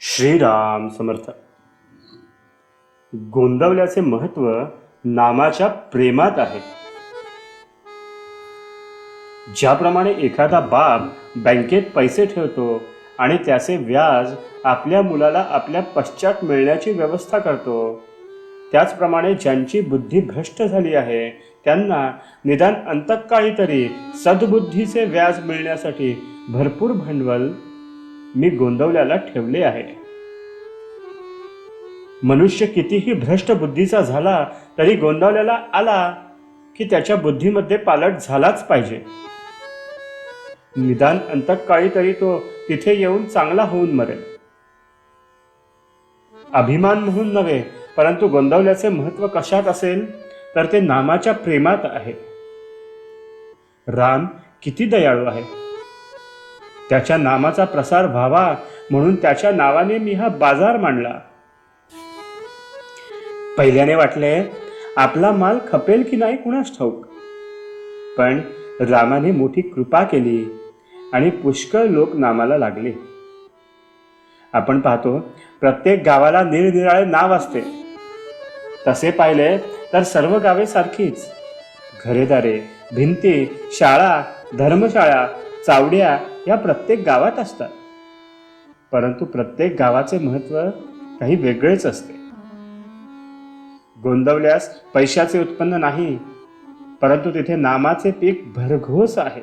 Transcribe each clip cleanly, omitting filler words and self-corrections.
श्रीराम समर्थ. गोंदवल्याचे महत्व नामाच्या प्रेमात आहे. ज्याप्रमाणे एखादा बाप बँकेत पैसे ठेवतो आणि त्याचे व्याज आपल्या मुलाला आपल्या पश्चात मिळण्याची व्यवस्था करतो, त्याचप्रमाणे ज्यांची बुद्धी भ्रष्ट झाली आहे त्यांना निदान अंतकाळी तरी सद्बुद्धीचे व्याज मिळण्यासाठी भरपूर भांडवल मी गोंदवल्याला ठेवले आहे. मनुष्य कितीही भ्रष्ट बुद्धीचा झाला तरी गोंदवल्याला आला की त्याच्या बुद्धीमध्ये पालट झालाच पाहिजे. निदान अंतकाळी तरी तो तिथे येऊन चांगला होऊन मरेल. अभिमान म्हणून नव्हे, परंतु गोंदवल्याचे महत्व कशात असेल तर ते नामाच्या प्रेमात आहे. राम किती दयाळू आहे. त्याच्या नामाचा प्रसार व्हावा म्हणून त्याच्या नावाने मी हा बाजार मांडला. पहिल्याने वाटले आपला माल खपेल की नाही कुणास ठाऊक, पण रामाने मोठी कृपा केली आणि पुष्कळ लोक नामाला लागले. आपण पाहतो प्रत्येक गावाला निरनिराळे नाव असते. तसे पाहिले तर सर्व गावे सारखीच. घरेदारे, भिंती, शाळा, धर्मशाळा, चावड्या या प्रत्येक गावात असतात. परंतु प्रत्येक गावाचे महत्व काही वेगळेच असते. गोंदवल्यास पैशाचे उत्पन्न नाही, परंतु तिथे नामाचे पीक भरघोस आहे.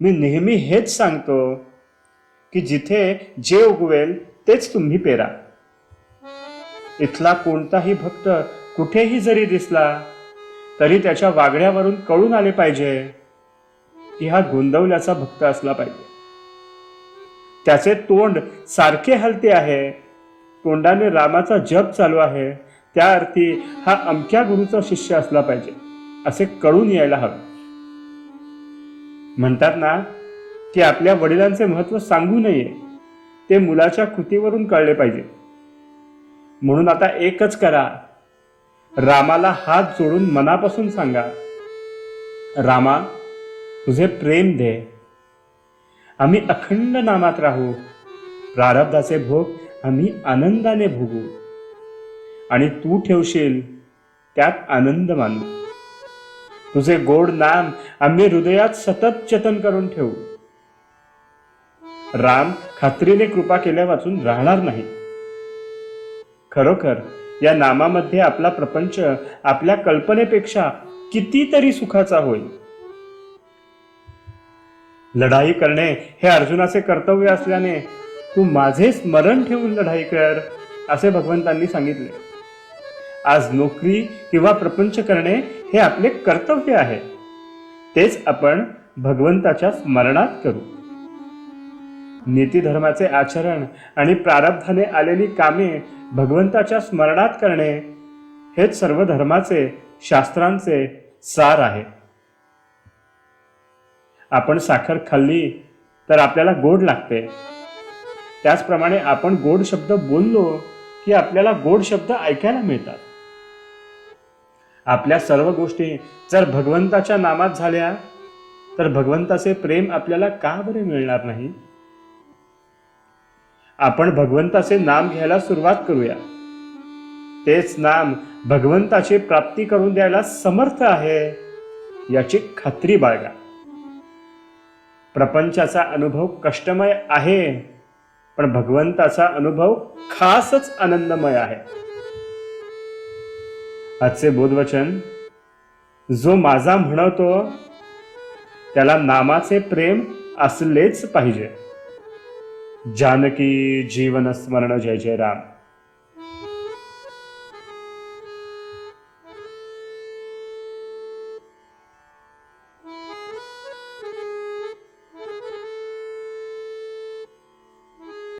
मी नेहमी हेच सांगतो की जिथे जे उगवेल तेच तुम्ही पेरा. इथला कोणताही भक्त कुठेही जरी दिसला तरी त्याच्या वागण्यावरून कळून आले पाहिजे की हा गोंदवल्याचा भक्त असला पाहिजे. त्याचे तोंड सारखे हलते आहे, तोंडाने रामाचा जप चालू आहे, त्या अर्थी हा अमक्या गुरुचा शिष्य असला पाहिजे असे कळून यायला हवे. म्हणतात ना की आपल्या वडिलांचे महत्व सांगू नये, ते मुलाच्या कृतीवरून कळले पाहिजे. म्हणून आता एकच करा, रामाला हात जोडून मनापासून सांगा, रामा तुझे प्रेम दे, आम्ही अखंड नामात राहू, प्रारब्धाचे भोग आम्ही आनंदाने भोगू आणि तू ठेवशील त्यात आनंद मानू. तुझे गोड नाम आम्ही हृदयात सतत जतन करून ठेवू. राम खात्रीने कृपा केल्या वाचून राहणार नाही. खरोखर या नामामध्ये आपला प्रपंच आपल्या कल्पनेपेक्षा कितीतरी सुखाचा होईल. लढाई करणे हे अर्जुनाचे कर्तव्य असल्याने तू माझे स्मरण ठेवून लढाई कर असे भगवंतांनी सांगितले. आज नोकरी किंवा प्रपंच करणे हे आपले कर्तव्य आहे, तेच आपण भगवंताच्या स्मरणात करू. नीतिधर्माचे आचरण आणि प्रारब्धाने आलेली कामे भगवंताच्या स्मरणात करणे हेच सर्व धर्माचे, शास्त्रांचे सार आहे. आपण साखर खाल्ली तर आपल्याला गोड लागते, त्याचप्रमाणे आपण गोड शब्द बोललो की आपल्याला गोड शब्द ऐकायला मिळतात. आपल्या सर्व गोष्टी जर भगवंताच्या नामात झाल्या तर भगवंताचे प्रेम आपल्याला का बरे मिळणार नाही. आपण भगवंताचे नाम घ्यायला सुरुवात करूया. तेच नाम भगवंताची प्राप्ती करून द्यायला समर्थ आहे याची खात्री बाळगा. प्रपंचाचा अनुभव कष्टमय आहे, पण भगवंताचा अनुभव खासच आनंदमय आहे. आजचे बोधवचन, जो माझा म्हणतो त्याला नामाचे प्रेम असलेच पाहिजे. जानकी जीवन स्मरण. जय जय राम.